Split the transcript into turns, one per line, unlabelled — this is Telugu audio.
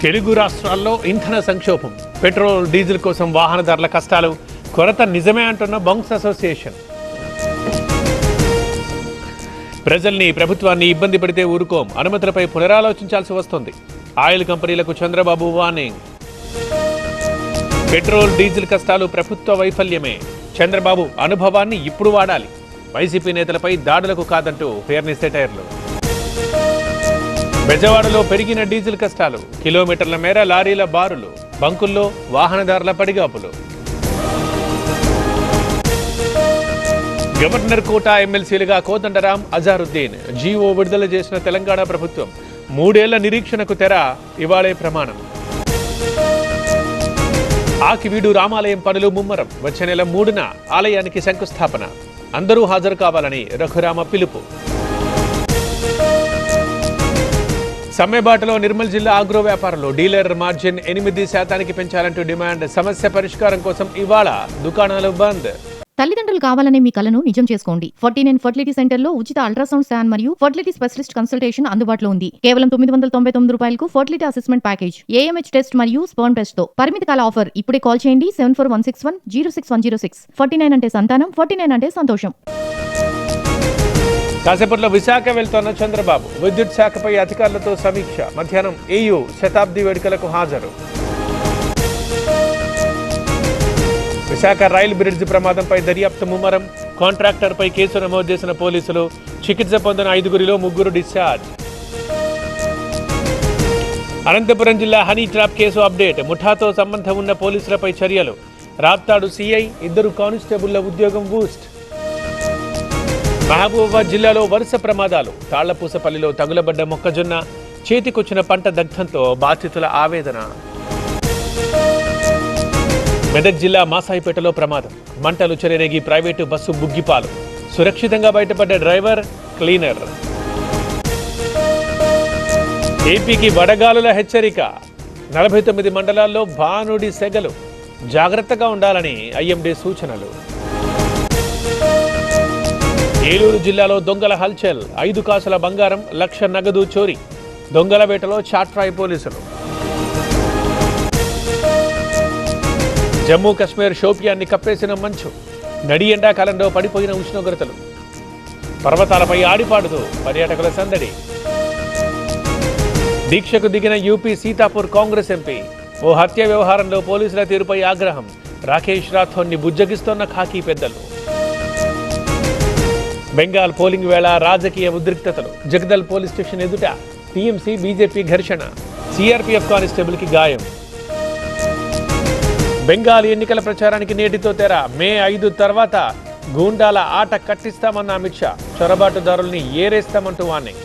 తెలుగు రాష్ట్రాల్లో ఇంధన సంక్షోభం, పెట్రోల్ డీజిల్ కోసం వాహనదారుల కష్టాలు, కొరత నిజమే అంటున్న బంక్స్ అసోసియేషన్. ప్రజల్ని ప్రభుత్వాన్ని ఇబ్బంది పడితే ఊరుకోం, అనుమతులపై పునరాలోచించాల్సి వస్తుంది. ఆయిల్ కంపెనీలకు చంద్రబాబు వార్నింగ్. పెట్రోల్ డీజిల్ కష్టాలు ప్రభుత్వ వైఫల్యమే, చంద్రబాబు అనుభవాన్ని ఇప్పుడు వాడాలి. వైసీపీ నేతలపై దాడులకు కాదంటూ ఫేర్నెస్ సెటైర్లు. బెజవాడలో పెరిగిన డీజిల్ కష్టాలు, కిలోమీటర్ల మేర లారీల బారులు, బంకుల్లో వాహనదారుల పడిగాపులు. గవర్నర్ కోటా ఎమ్మెల్సీలుగా కోదండరాం, అజారుద్దీన్. జీవో విడుదల చేసిన తెలంగాణ ప్రభుత్వం. 3 ఏళ్ల నిరీక్షణకు తెర, ఇవాళే ప్రమాణం. ఆకివీడు రామాలయం పనులు ముమ్మరం, వచ్చే నెల 3న ఆలయానికి శంకుస్థాపన. అందరూ హాజరు కావాలని రఘురామ పిలుపు. సమ్మెబాటలో నిర్మల్ జిల్లా ఆగ్రో వ్యాపారంలో డీలర్ మార్జిన్ 8% పెంచాలంటూ డిమాండ్. సమస్య పరిష్కారం కోసం ఇవాళ దుకాణాలు బంద్.
తల్లిదండ్రులు కావాలనే మీ కలను నిజం చేసుకోండి. 49 ఫర్టిలిటీ సెంటర్ లో ఉచిత అల్ట్రాసౌండ్ స్కాన్ మరియు ఫర్టిలిటీ స్పెషలిస్ట్ కన్సల్టేషన్ అందుబాటులో ఉంది. కేవలం 999 రూపాయలకు fertility assessment package, AMH test మరియు స్పర్మ్ టెస్ట్ తో. పరిమిత కాల ఆఫర్. ఇప్పుడే కాల్ చేయండి 7416106106. 49 అంటే సంతానం, 49 అంటే సంతోషం.
కాసేపట్లో విశాఖ వెళ్తున్న చంద్రబాబు. విద్యుత్ శాఖపై అధికారులతో సమీక్ష. మధ్యాహ్నం ఏయూ శతాబ్ది వేడుకలకు హాజరు. విశాఖ రైల్ బ్రిడ్జ్ ప్రమాదంపై దర్యాప్తు ముమ్మరం. కాంట్రాక్టర్పై కేసు నమోదు చేసిన పోలీసులు. చికిత్స పొందిన 5గురిలో 3 డిశ్చార్జ్. అనంతపురం జిల్లా హనీ ట్రాప్ కేసు అప్డేట్. ముఠాతో సంబంధం ఉన్న పోలీసులపై చర్యలు. రాప్తాడు సీఐ, 2 కానిస్టేబుళ్ల ఉద్యోగం బూస్ట్. మహబూబాబాద్ జిల్లాలో వరుస ప్రమాదాలు. తాళ్లపూసపల్లిలో తగులబడ్డ మొక్కజొన్న, చేతికొచ్చిన పంట దగ్ధంతో బాధితుల ఆవేదన. మెదక్ జిల్లా మాసాయిపేటలో ప్రమాదం. మంటలు చెలరేగి ప్రైవేటు బస్సు బుగ్గిపాలు. సురక్షితంగా బయటపడ్డ డ్రైవర్, క్లీనర్. ఏపీకి వడగాలుల హెచ్చరిక. 49 మండలాల్లో భానుడి సెగలు. జాగ్రత్తగా ఉండాలని ఐఎండీ సూచనలు. ఏలూరు జిల్లాలో దొంగల హల్చల్. 5 కాసుల బంగారం, 1,00,000 నగదు చోరీ. దొంగల వేటలో చాట్రాయ్ పోలీసులు. జమ్మూ కశ్మీర్ షోపియాన్ని కప్పేసిన మంచు. నడి ఎండాకాలంలో పడిపోయిన ఉష్ణోగ్రతలు. పర్వతాలపై ఆడిపాడుతూ పర్యాటకుల సందడి. దీక్షకు దిగిన యూపీ సీతాపూర్ కాంగ్రెస్ ఎంపీ. ఓ హత్య వ్యవహారంలో పోలీసుల తీరుపై ఆగ్రహం. రాకేష్ రాథోడ్ని బుజ్జగిస్తోన్న ఖాకీ పెద్దలు. బెంగాల్ పోలింగ్ వేళ రాజకీయ ఉద్రిక్తతలు. జగదల్ పోలీస్ స్టేషన్ ఎదుట టీఎంసీ బీజేపీ ఘర్షణ. సిఆర్పీఎఫ్ కానిస్టేబుల్ కి గాయం. బెంగాల్ ఎన్నికల ప్రచారానికి నేటితో తెర. మే 5 తర్వాత గూండాల ఆట కట్టిస్తామన్న అమిత్ షా. చొరబాటుదారుల్ని ఏరేస్తామంటూ వార్నింగ్.